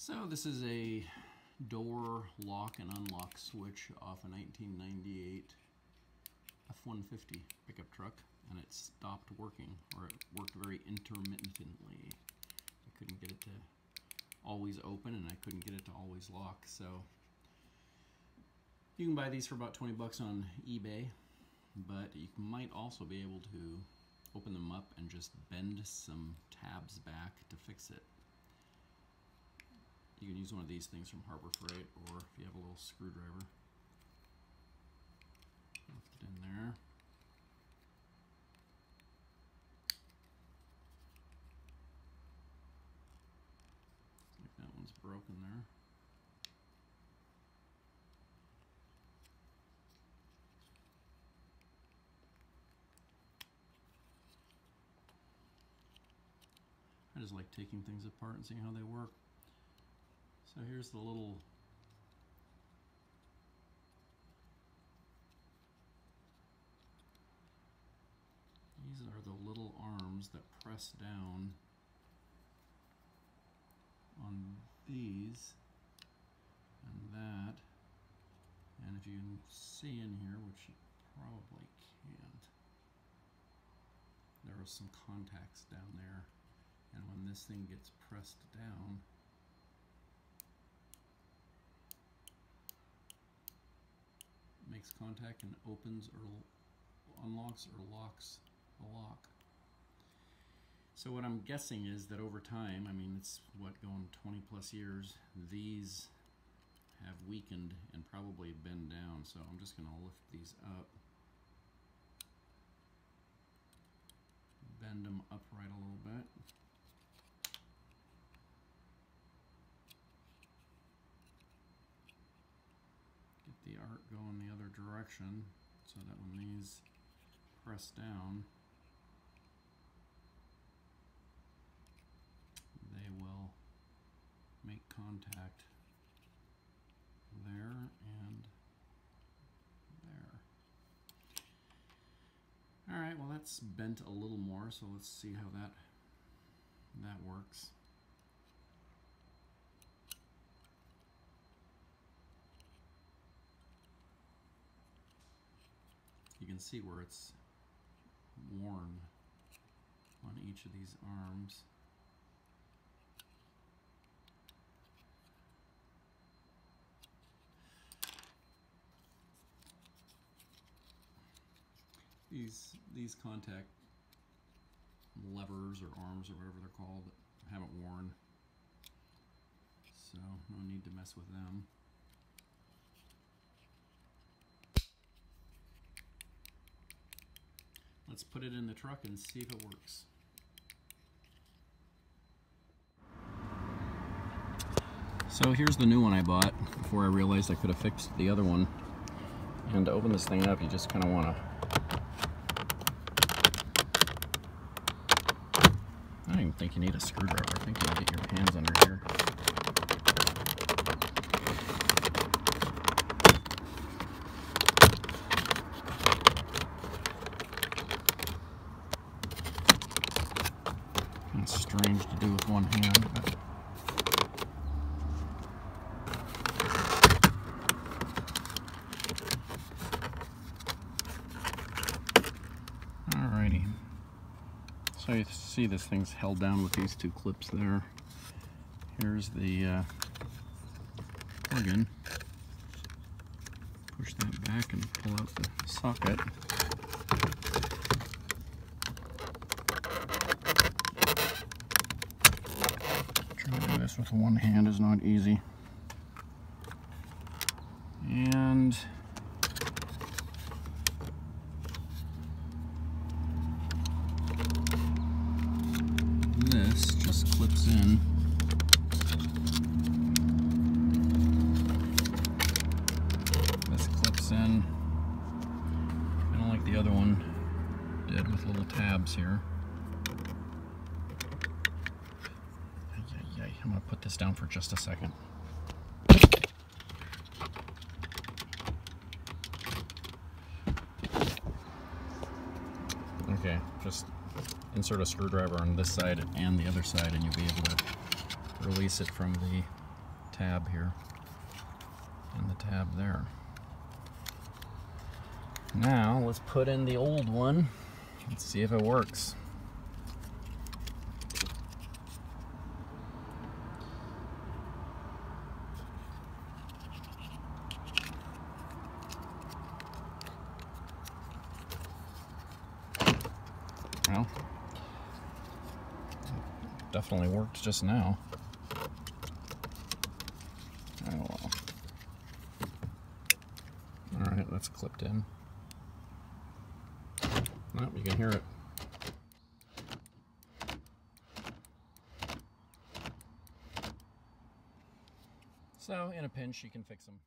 So this is a door lock and unlock switch off a 1998 F150 pickup truck, and it stopped working, or it worked very intermittently. I couldn't get it to always open, and I couldn't get it to always lock. So you can buy these for about 20 bucks on eBay, but you might also be able to open them up and just bend some tabs back to fix it. You can use one of these things from Harbor Freight, or if you have a little screwdriver, lift it in there. Looks like that one's broken there. I just like taking things apart and seeing how they work. So here's the little these are the little arms that press down on these and that, and if you can see in here, which you probably can't, there are some contacts down there, and when this thing gets pressed down, makes contact and opens or unlocks or locks the lock. So what I'm guessing is that over time, I mean, it's what, going 20 plus years, these have weakened and probably bend down. So I'm just going to lift these up, bend them upright a little bit. The arc going the other direction so that when these press down, they will make contact there and there. Alright, well that's bent a little more, so let's see how that works. You can see where it's worn on each of these arms. These contact levers or arms or whatever they're called haven't worn, so no need to mess with them. Let's put it in the truck and see if it works. So here's the new one I bought before I realized I could have fixed the other one. And to open this thing up, you just kind of want to... I don't even think you need a screwdriver. I think you can get your hands under here. It's strange to do with one hand, but alrighty. So you see this thing's held down with these two clips there. Here's the plug-in. Push that back and pull out the socket. Trying to do this with one hand is not easy. And this just clips in. This clips in. Kind of like the other one did with little tabs here. I'm going to put this down for just a second. Okay, just insert a screwdriver on this side and the other side, and you'll be able to release it from the tab here and the tab there. Now let's put in the old one and see if it works. Well, definitely worked just now. Oh well. Alright, that's clipped in. Oh, you can hear it. So, in a pinch, you can fix them.